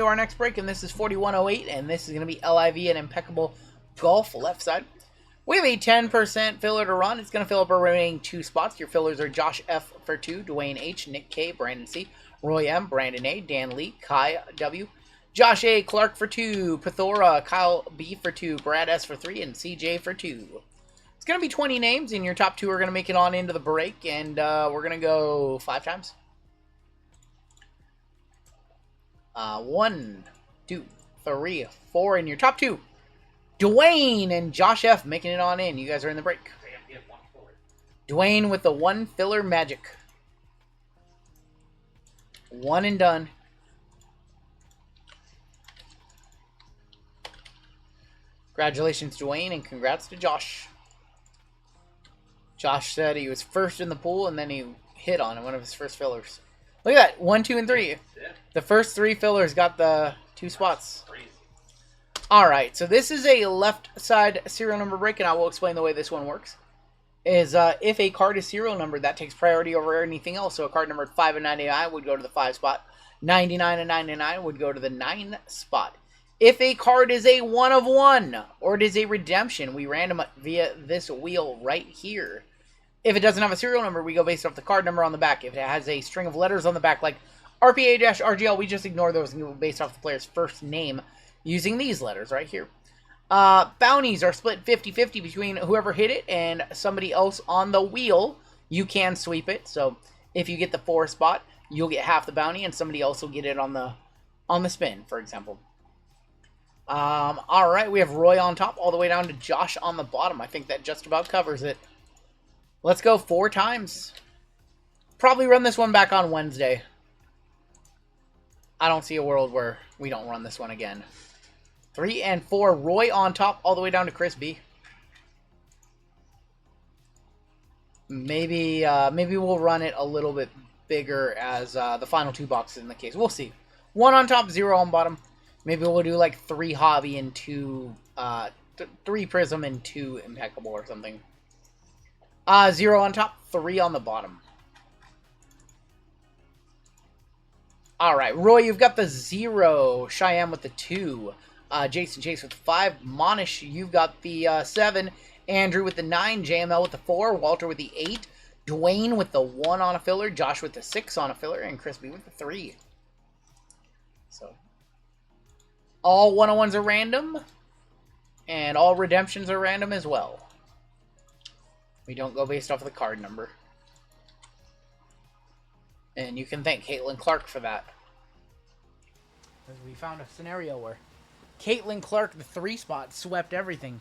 To our next break, and this is 4108, and this is going to be LIV and Impeccable Golf left side. We have a 10% filler to run. It's going to fill up our remaining 2 spots. Your fillers are Josh F for 2, Dwayne H, Nick K, Brandon C, Roy M, Brandon A, Dan Lee, Kai W, Josh A, Clark for 2, Pithora, Kyle B for 2, Brad S for 3, and CJ for 2. It's going to be 20 names, and your top 2 are going to make it on into the break, and we're going to go 5 times. 1, 2, 3, 4, and your top 2. Dwayne and Josh F making it on in. You guys are in the break. Dwayne with the 1 filler magic. 1 and done. Congratulations, Dwayne, and congrats to Josh. Josh said he was first in the pool, and then he hit on one of his first fillers. Look at that. 1, 2, and 3. The first 3 fillers got the 2 spots. Alright, so this is a left side serial number break, and I will explain the way this one works. If a card is serial numbered, that takes priority over anything else. So a card numbered 5 and 99 would go to the 5 spot. 99 and 99 would go to the 9 spot. If a card is a 1 of 1, or it is a redemption, we random it via this wheel right here. If it doesn't have a serial number, we go based off the card number on the back. If it has a string of letters on the back, like RPA-RGL, we just ignore those and go based off the player's first name using these letters right here. Bounties are split 50-50 between whoever hit it and somebody else on the wheel. You can sweep it. So if you get the 4 spot, you'll get half the bounty, and somebody else will get it on the spin, for example. All right, we have Roy on top all the way down to Josh on the bottom. I think that just about covers it. Let's go 4 times. Probably run this one back on Wednesday. I don't see a world where we don't run this one again. 3 and 4. Roy on top all the way down to Chris B. Maybe we'll run it a little bit bigger as the final 2 boxes in the case. We'll see. 1 on top, 0 on bottom. Maybe we'll do like 3 hobby and 2, 3 prism and 2 impeccable or something. 0 on top, 3 on the bottom. Alright, Roy, you've got the 0. Cheyenne with the 2. Jason Chase with the 5. Monish, you've got the 7. Andrew with the 9. JML with the 4. Walter with the 8. Dwayne with the 1 on a filler. Josh with the 6 on a filler. And Chris B with the 3. So, all 101s are random. And all redemptions are random as well. We don't go based off of the card number. And you can thank Caitlin Clark for that. Because we found a scenario where Caitlin Clark, the 3 spot, swept everything.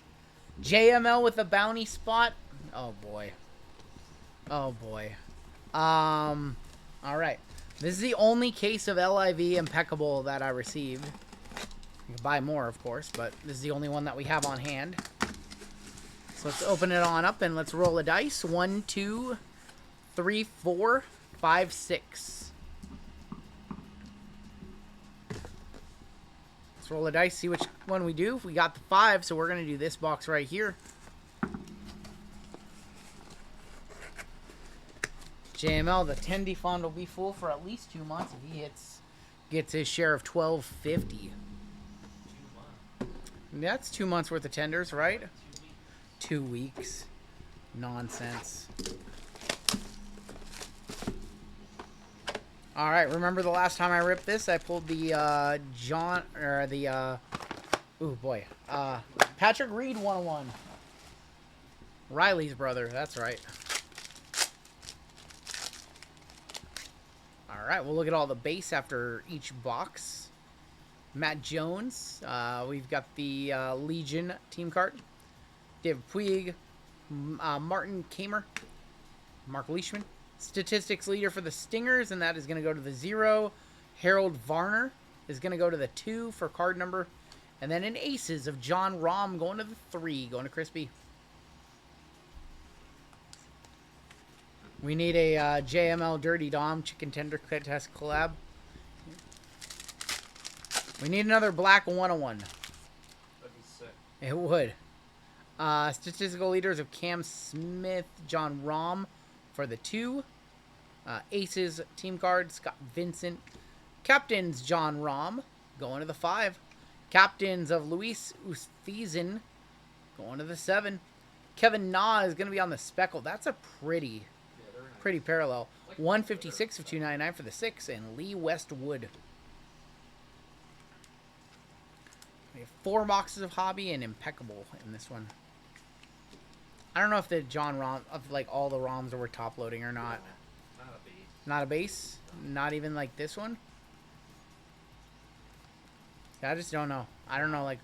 JML with the bounty spot. Oh, boy. Oh, boy. Alright. This is the only case of LIV Impeccable that I received. You can buy more, of course, but this is the only one that we have on hand. So let's open it on up and let's roll a dice. 1, 2, 3, 4, 5, 6. Let's roll a dice, see which one we do. We got the 5, so we're going to do this box right here. JML, the 10D fund will be full for at least 2 months if he gets his share of $12.50. That's 2 months worth of tenders, right? 2 weeks. Nonsense. Alright, remember the last time I ripped this? I pulled the Patrick Reed 101. Riley's brother, that's right. Alright, we'll look at all the base after each box. Matt Jones, we've got the Legion team card. David Puig, Martin Kamer, Mark Leishman. Statistics leader for the Stingers, and that is going to go to the 0. Harold Varner is going to go to the 2 for card number. And then an Aces of John Rahm going to the 3, going to Chris B. We need a JML Dirty Dom Chicken Tender Test collab. We need another black 101. That'd be sick. It would. Statistical leaders of Cam Smith, John Rahm for the 2. Aces team card, Scott Vincent. Captains, John Rahm, going to the 5. Captains of Luis Oosthuizen going to the 7. Kevin Na is going to be on the Speckle. That's a pretty parallel. 156 of 299 for the 6. And Lee Westwood. We have 4 boxes of Hobby and Impeccable in this one. I don't know if the John ROM, of like all the ROMs that we're top loading or not. Not a base. Not a base? Not even like this one? I just don't know. I don't know, like,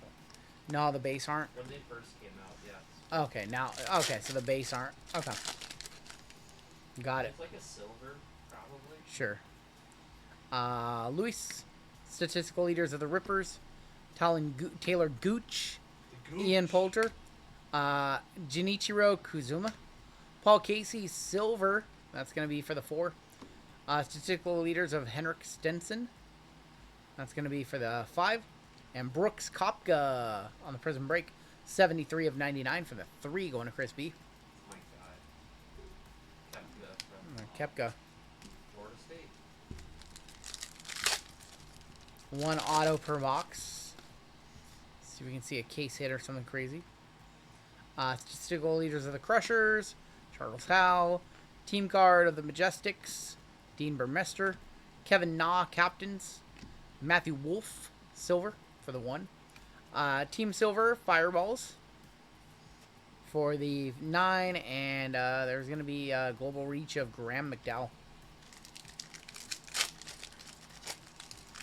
no, the base aren't. When they first came out, yeah. Okay, now, okay, so the base aren't. Okay. Got it. It's like a silver, probably. Sure. Luis, statistical leaders of the Rippers. Taylor Gooch. Ian Poulter. Junichiro Kuzuma. Paul Casey, silver. That's going to be for the 4. Statistical leaders of Henrik Stenson. That's going to be for the 5. And Brooks Kopka on the Prison Break. 73 of 99 for the 3 going to Chris B. Oh my God. Kepka. Florida State. 1 auto per box. See if we can see a case hit or something crazy. Statistical leaders of the Crushers. Charles Howe. Team card of the Majestics. Dean Burmester. Kevin Na, captains. Matthew Wolf, silver for the 1. Team silver, Fireballs for the 9. And there's going to be global reach of Graham McDowell.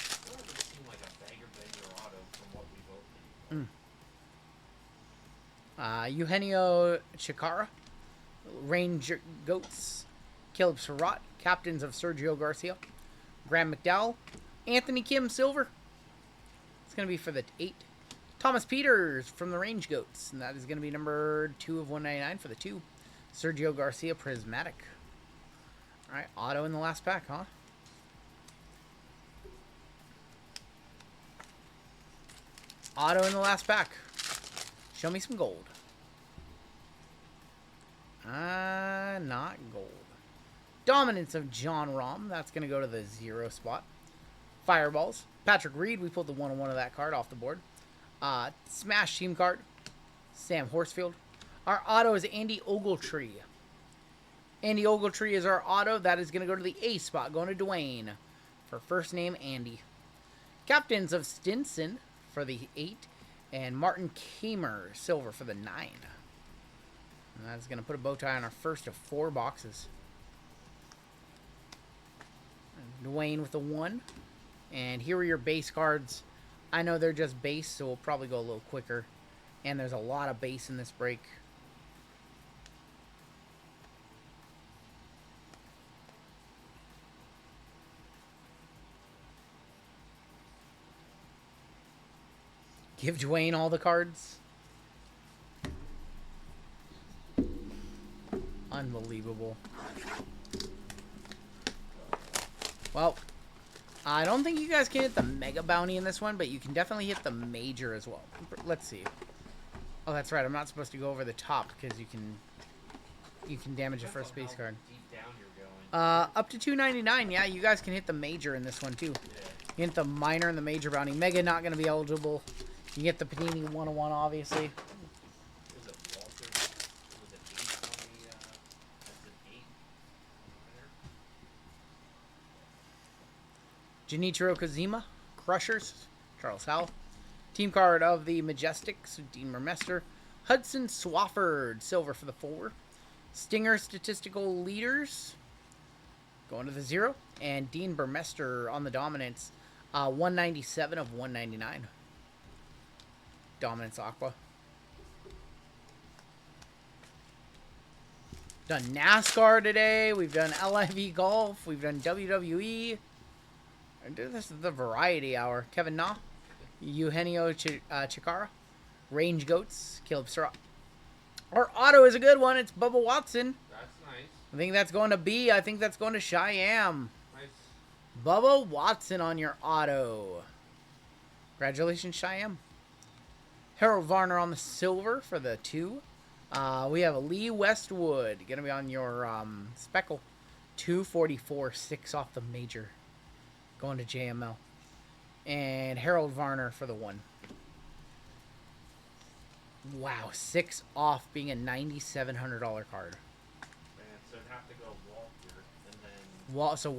It seemed like a banger auto from what we both need. Eugenio Chikara. Ranger Goats. Caleb Surratt, captains of Sergio Garcia. Graham McDowell. Anthony Kim, silver. It's going to be for the 8. Thomas Peters from the Range Goats. And that is going to be number 2 of 199 for the 2. Sergio Garcia, prismatic. All right, auto in the last pack, huh? Auto in the last pack. Show me some gold. Not gold. Dominance of John Rahm. That's going to go to the 0 spot. Fireballs. Patrick Reed. We pulled the 1-on-1 of that card off the board. Smash team card. Sam Horsfield. Our auto is Andy Ogletree. Andy Ogletree is our auto. That is going to go to the A spot. Going to Dwayne. For first name, Andy. Captains of Stinson for the 8. And Martin Kamer, silver for the 9. And that's going to put a bow tie on our first of 4 boxes. Dwayne with the 1. And here are your base cards. I know they're just base, so we'll probably go a little quicker. And there's a lot of base in this break. Give Dwayne all the cards. Unbelievable. Well, I don't think you guys can hit the Mega Bounty in this one, but you can definitely hit the Major as well. Let's see. Oh, that's right. I'm not supposed to go over the top because you can damage a first base card. Up to 299. Yeah, you guys can hit the Major in this one too. You hit the Minor and the Major Bounty. Mega not going to be eligible. You get the Panini 101, obviously. Junichiro Kazima, Crushers, Charles Howell. Team card of the Majestics, Dean Mermester. Hudson Swafford, silver for the 4. Stinger statistical leaders, going to the 0. And Dean Burmester on the Dominance, 197 of 199. Dominance Aqua. Done NASCAR today. We've done LIV Golf. We've done WWE. This is the variety hour. Kevin Na. Eugenio Chikara. Range Goats. Caleb Surratt. Our auto is a good one. It's Bubba Watson. That's nice. I think that's going to B. I think that's going to Cheyenne. Nice. Bubba Watson on your auto. Congratulations, Cheyenne. Harold Varner on the silver for the 2. We have Lee Westwood. Going to be on your Speckle. 244, 6 off the Major. Going to JML. And Harold Varner for the 1. Wow, 6 off being a $9,700 card. Man, so it'd have to go Walter, and then... So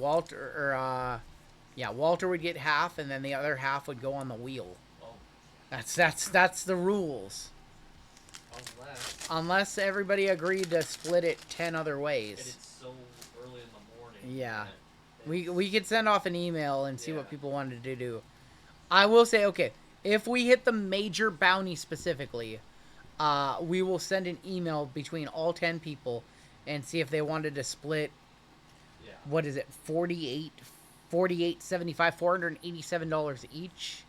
Walter would get half, and then the other half would go on the wheel. Oh. That's the rules. Unless everybody agreed to split it 10 other ways. And it's so early in the morning. Yeah. We could send off an email and see what people wanted to do. I will say, okay, if we hit the major bounty specifically, we will send an email between all 10 people and see if they wanted to split, what is it, $48.75, $487 each,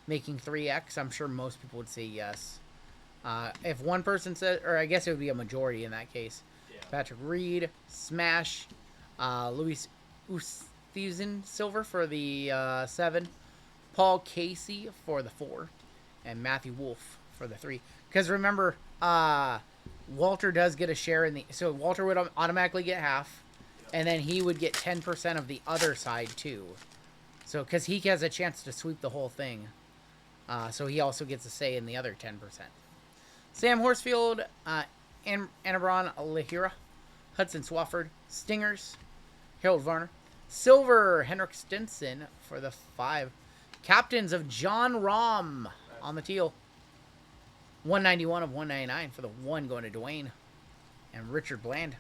making 3x. I'm sure most people would say yes. If one person said, or I guess it would be a majority in that case. Yeah. Patrick Reed, Smash, Luis Oosthuizen Silver for the 7, Paul Casey for the 4, and Matthew Wolf for the 3. Because remember, Walter does get a share in the... So Walter would automatically get half, and then he would get 10% of the other side too. So, because he has a chance to sweep the whole thing. So he also gets a say in the other 10%. Sam Horsfield, Anabron Lahira, Hudson Swafford, Stingers, Harold Varner, Silver, Henrik Stenson for the 5. Captains of John Rahm on the teal. 191 of 199 for the 1 going to Dwayne. And Richard Bland.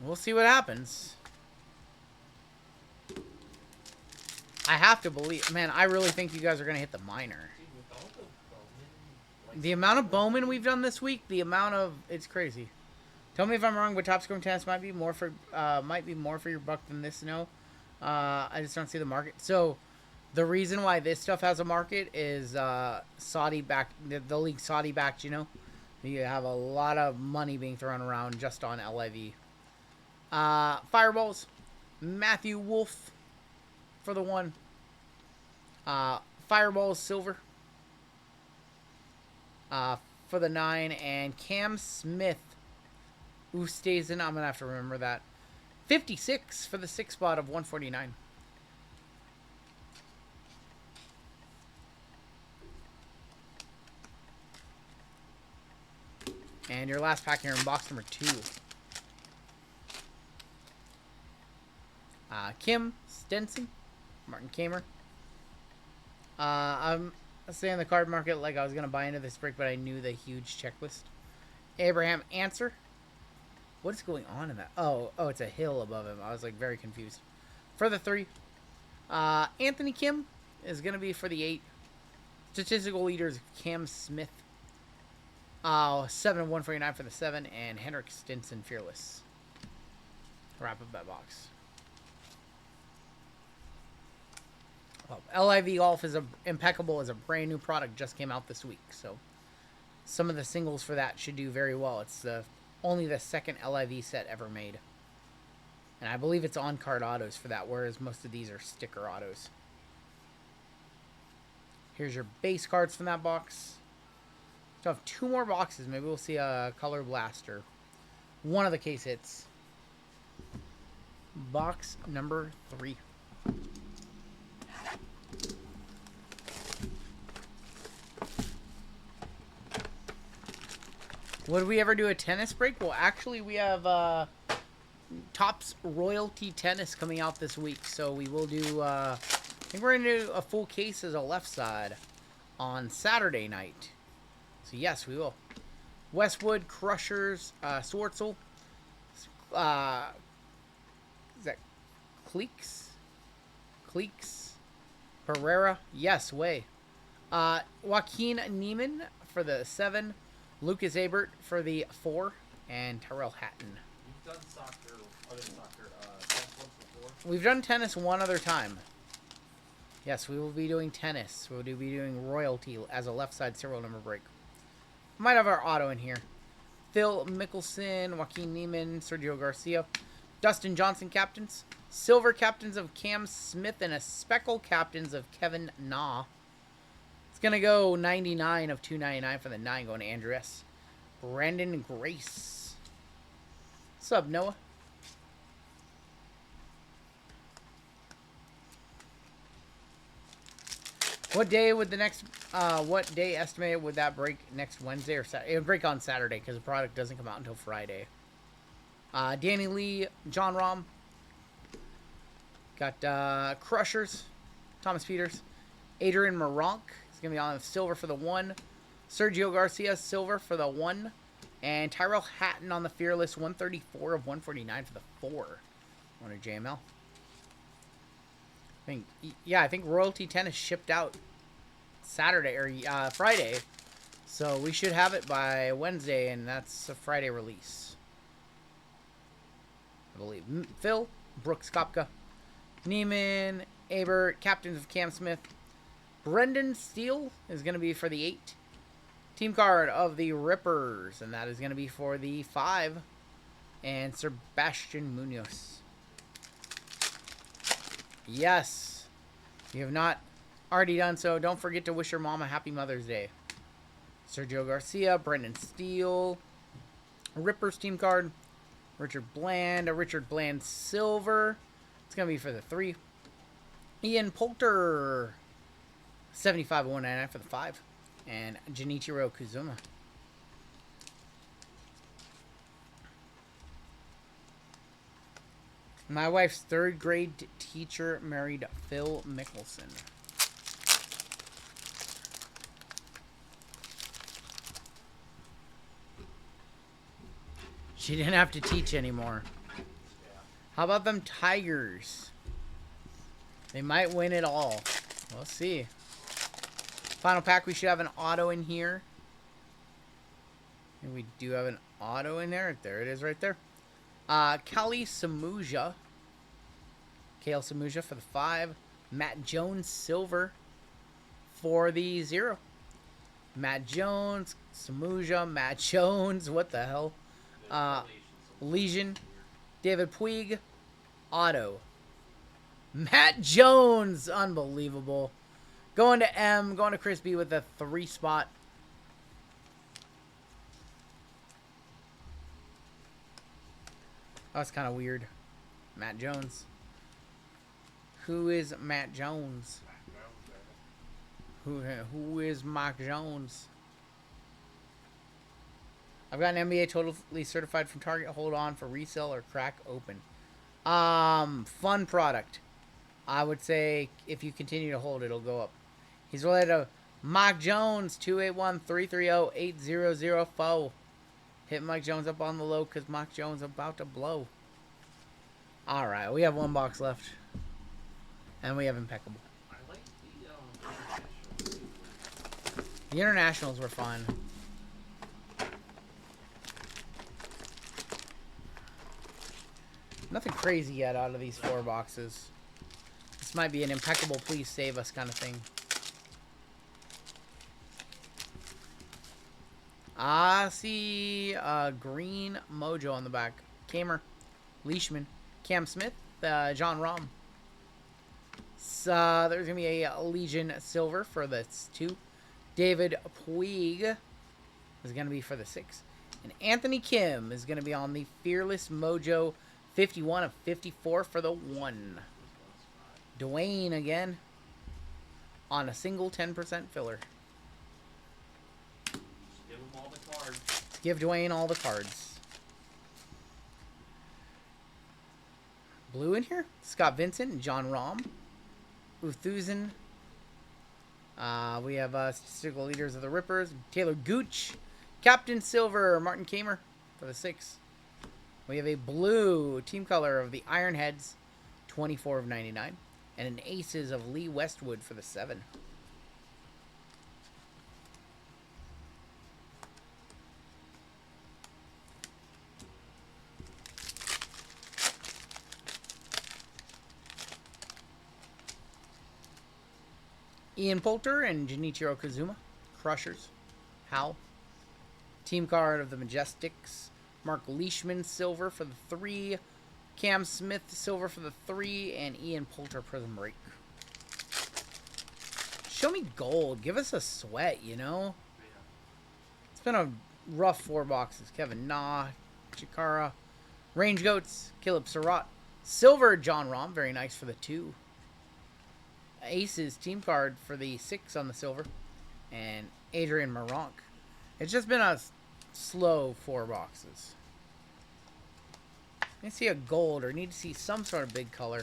We'll see what happens. I have to believe... Man, I really think you guys are going to hit the minor. The amount of Bowman we've done this week, the amount of... It's crazy. Tell me if I'm wrong, but top scoring tennis might be more for your buck than this. No, I just don't see the market. So the reason why this stuff has a market is Saudi backed, the league Saudi backed. You know, you have a lot of money being thrown around just on LIV. Fireballs, Matthew Wolf for the 1. Fireballs Silver for the 9, and Cam Smith. Oosthuizen, I'm going to have to remember that. 56 for the 6 spot of 149. And your last pack here in box number 2. Kim Stenson, Martin Kamer. I'm staying in the card market like I was going to buy into this break, but I knew the huge checklist. Abraham Answer. What is going on in that? Oh, it's a hill above him. I was like very confused. For the 3, Anthony Kim is going to be for the 8. Statistical leaders Cam Smith. 7 of 149 for the 7, and Henrik Stenson Fearless. Wrap up that box. Well, LIV Golf is Impeccable is a brand new product, just came out this week, so some of the singles for that should do very well. It's only the second LIV set ever made. And I believe it's on-card autos for that, whereas most of these are sticker autos. Here's your base cards from that box. So I have 2 more boxes. Maybe we'll see a Color Blaster. One of the case hits. Box number 3. Would we ever do a tennis break? Well, actually, we have Topps Royalty Tennis coming out this week. So we will do, I think we're going to do a full case as a left side on Saturday night. So, yes, we will. Westwood, Crushers, Swartzel. Is that Cleeks? Cleeks? Pereira? Yes, way. Joaquin Neiman for the 7. Lucas Abert for the 4, and Tyrell Hatton. You've done other soccer, tennis once before? We've done tennis one other time. Yes, we will be doing tennis. We'll be doing Royalty as a left side serial number break. Might have our auto in here. Phil Mickelson, Joaquin Neiman, Sergio Garcia, Dustin Johnson captains, silver captains of Cam Smith, and a speckle captains of Kevin Na. Going to go 99 of 299 for the 9 going to Andreas. Brandon Grace. What's up, Noah? What day would the next, what day estimated would that break next Wednesday or Saturday? It would break on Saturday because the product doesn't come out until Friday. Danny Lee, John Rahm. Got Crushers, Thomas Peters. Adrian Maronk is going to be on silver for the 1. Sergio Garcia, silver for the 1. And Tyrell Hatton on the Fearless, 134 of 149 for the 4. On a JML. I think Royalty 10 is shipped out Saturday or Friday. So we should have it by Wednesday, and that's a Friday release. I believe. Phil, Brooks Kopka, Neiman, Abert, captains of Cam Smith. Brendan Steele is going to be for the 8. Team card of the Rippers, and that is going to be for the 5. And Sebastian Munoz. Yes. If you have not already done so, don't forget to wish your mom a happy Mother's Day. Sergio Garcia, Brendan Steele. Rippers team card. Richard Bland, a Richard Bland silver. It's going to be for the 3. Ian Poulter, 75 of 199 for the 5. And Junichiro Kuzuma. My wife's 3rd grade teacher married Phil Mickelson. She didn't have to teach anymore. How about them Tigers? They might win it all. We'll see. Final pack, we should have an auto in here. And we do have an auto in there. There it is right there. Kali Samuja. Kale Samuja for the 5. Matt Jones silver for the 0. Matt Jones, Samuja, Matt Jones. What the hell? Legion. David Puig. Auto. Matt Jones. Unbelievable. Going to M. Going to Chris B with a 3 spot. That's kind of weird. Matt Jones. Who is Matt Jones? Who is Mark Jones? I've got an NBA totally certified from Target. Hold on for resale or crack open. Fun product. I would say if you continue to hold, it'll go up. He's related to Mike Jones, 281-330-8004. Hit Mike Jones up on the low because Mike Jones about to blow. Alright, we have 1 box left. And we have Impeccable. I like the internationals. The internationals were fun. Nothing crazy yet out of these 4 boxes. This might be an Impeccable, please save us kind of thing. I see green mojo on the back. Kamer, Leishman, Cam Smith, John Rahm. So there's going to be a Legion silver for the 2. David Puig is going to be for the 6. And Anthony Kim is going to be on the Fearless Mojo 51 of 54 for the 1. Dwayne again on a single 10% filler. Give him all the cards. Give Dwayne all the cards. Blue in here. Scott Vincent and John Rahm. Uthuzan. We have statistical leaders of the Rippers. Taylor Gooch. Captain Silver. Martin Kamer for the 6. We have a blue team color of the Ironheads. 24 of 99. And an Aces of Lee Westwood for the 7. Ian Poulter and Junichiro Kazuma. Crushers. Hal. Team card of the Majestics. Mark Leishman, silver for the 3. Cam Smith, silver for the 3. And Ian Poulter, Prism Break. Show me gold. Give us a sweat, you know? It's been a rough 4 boxes. Kevin Na, Chikara. Range Goats, Caleb Surratt. Silver, John Rahm. Very nice for the 2. Aces team card for the 6 on the silver. And Adrian Maronk. It's just been a slow 4 boxes. I see a gold or need to see some sort of big color.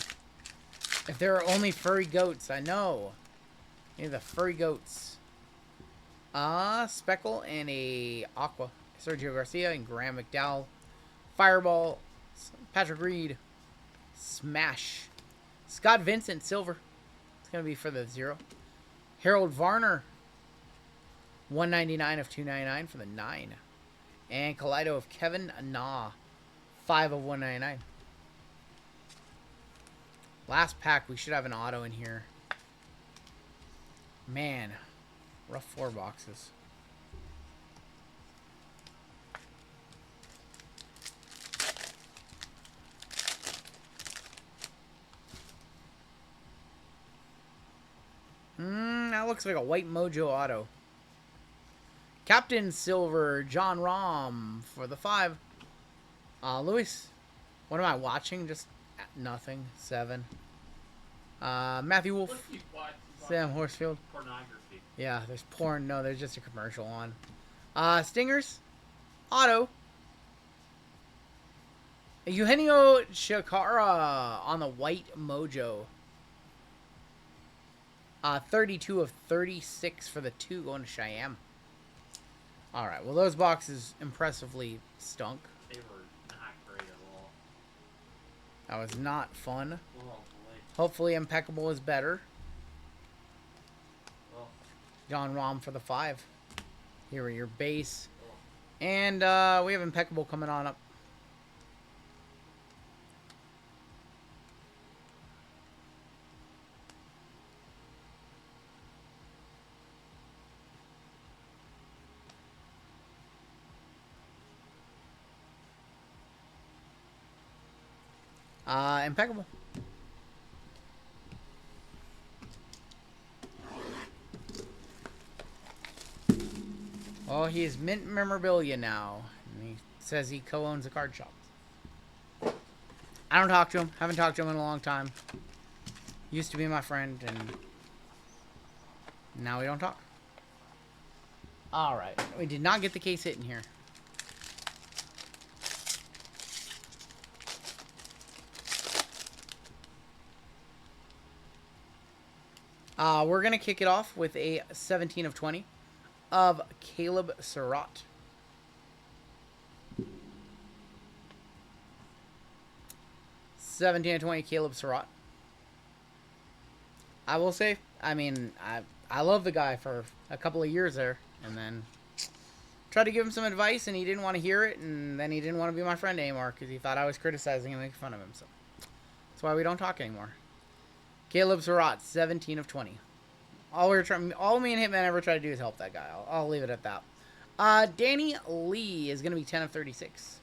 If there are only furry goats, I know. Need the furry goats. Speckle and a Aqua. Sergio Garcia and Graham McDowell. Fireball. Patrick Reed. Smash. Scott Vincent, silver. It's going to be for the 0. Harold Varner. 199 of 299 for the 9. And Kaleido of Kevin Na. 5 of 199. Last pack, we should have an auto in here. Man, rough 4 boxes. That looks like a white Mojo auto. Captain Silver, John Rahm for the 5. Lewis, what am I watching? Just nothing. 7. Matthew Wolf, Sam Horsfield. Pornography. Yeah, there's porn. No, there's just a commercial on. Stingers, auto. Eugenio Chikara on the white Mojo. 32 of 36 for the 2 going to Cheyenne. Alright, well those boxes impressively stunk. They were not great at all. That was not fun. Oh, boy. Hopefully Impeccable is better. Oh. John Rahm for the 5. Here are your base. Oh. And we have Impeccable coming on up. Impeccable. Well, he is mint memorabilia now. And he says he co-owns a card shop. I don't talk to him. Haven't talked to him in a long time. Used to be my friend, and now we don't talk. Alright. We did not get the case hit in here. We're going to kick it off with a 17 of 20 of Caleb Surratt. (17 of 20) Caleb Surratt. I will say, I mean, I love the guy for a couple of years there, and then tried to give him some advice, and he didn't want to hear it, and then he didn't want to be my friend anymore because he thought I was criticizing and making fun of him. So that's why we don't talk anymore. Caleb Surratt, 17 of 20. All me and Hitman ever try to do is help that guy. I'll leave it at that. Danny Lee is going to be 10 of 36.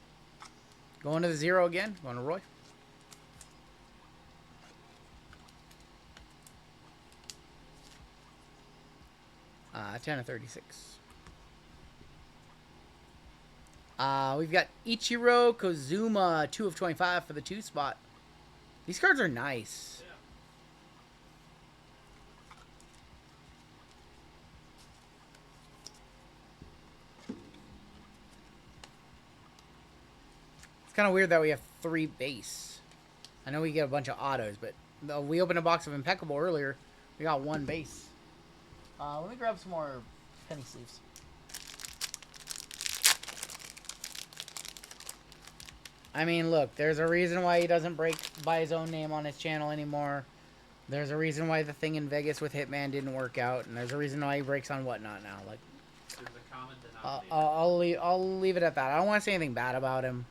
Going to the 0 again. Going to Roy. Uh, 10 of 36. We've got Ichiro Kozuma, 2 of 25 for the 2 spot. These cards are nice. It's kind of weird that we have 3 base. I know we get a bunch of autos, but we opened a box of Impeccable earlier. We got 1 base. Let me grab some more penny sleeves. I mean, look, there's a reason why he doesn't break by his own name on his channel anymore. There's a reason why the thing in Vegas with Hitman didn't work out, and there's a reason why he breaks on Whatnot now. Like, there's a common denominator. I'll leave it at that. I don't want to say anything bad about him,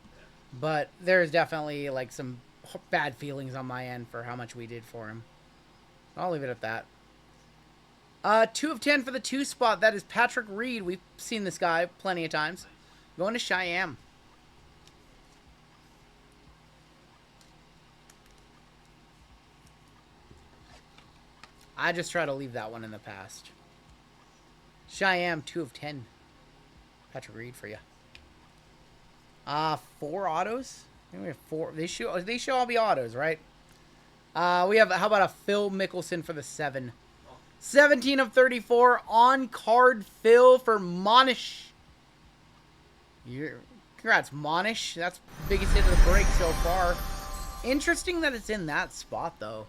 but there's definitely like some bad feelings on my end for how much we did for him. I'll leave it at that. 2 of 10 for the 2 spot. That is Patrick Reed. We've seen this guy plenty of times. Going to Cheyenne. I just try to leave that one in the past. Cheyenne, 2 of 10. Patrick Reed for you. 4 autos? I think we have 4. They should all be autos, right? We have, how about a Phil Mickelson for the 7? 17 of 34 on card Phil for Monish. Congrats, Monish. That's biggest hit of the break so far. Interesting that it's in that spot, though.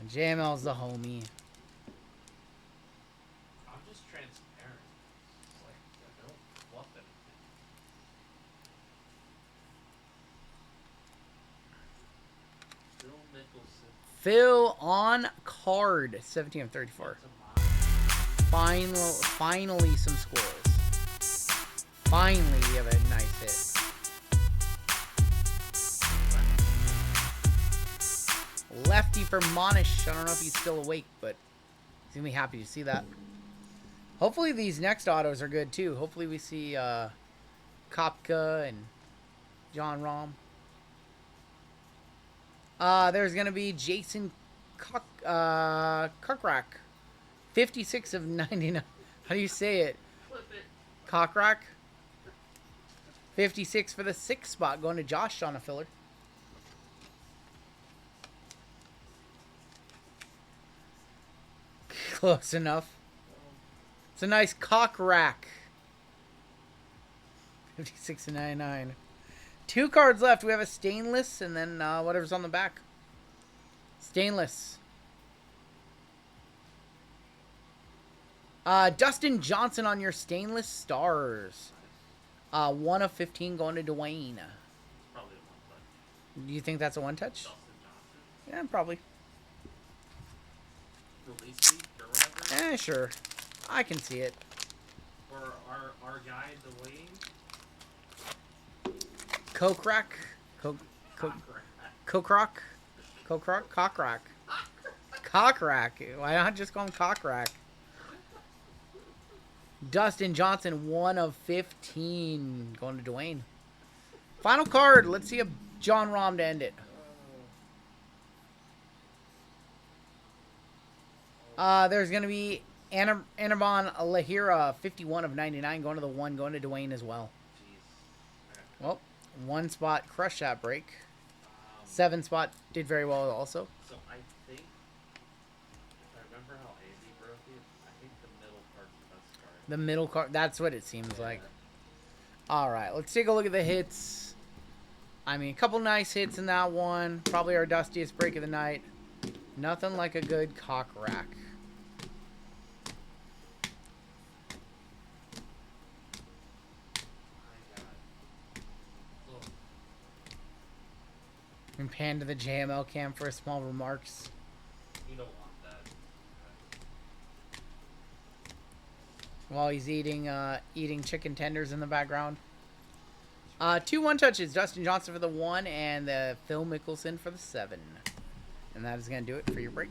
JML's the homie. I'm just transparent. It's like, I don't fluff anything. Phil Mickelson. Phil on card. 17 of 34. Finally some squirrels. Finally we have a nice hit. Lefty for Monish. I don't know if he's still awake, but he's going to be happy to see that. Hopefully these next autos are good, too. Hopefully we see Kopka and John Rahm. There's going to be Jason Kokrak. 56 of 99. How do you say it? Kokrak. 56 for the 6th spot. Going to Josh on a filler. Close enough. It's a nice cock rack. 56 and 99. 2 cards left. We have a stainless and then whatever's on the back. Stainless. Dustin Johnson on your stainless stars. 1 of 15 going to Dwayne. Probably a one-touch. Do you think that's a one-touch? Dustin Johnson. Yeah, probably. Release week or whatever. Sure. I can see it. For our guy, Dwayne. Kokrak? Kokrak? Cockrack. Cockrack. Why not just call him Cockrack? Dustin Johnson, 1 of 15. Going to Dwayne. Final card. Let's see a John Rahm to end it. There's going to be Anirban Lahira, 51 of 99. Going to the 1. Going to Dwayne as well. Jeez. Well, 1 spot crushed that break. 7 spot did very well also. So I think, if I remember how Andy broke it, I think the middle part's the best card. The middle card, that's what it seems like. Alright, let's take a look at the hits. I mean, a couple nice hits in that one. Probably our dustiest break of the night. Nothing like a good cock rack. And pan to the JML cam for small remarks. You don't want that. While he's eating chicken tenders in the background. 2 one-touches. Dustin Johnson for the 1 and the Phil Mickelson for the 7. And that is going to do it for your break.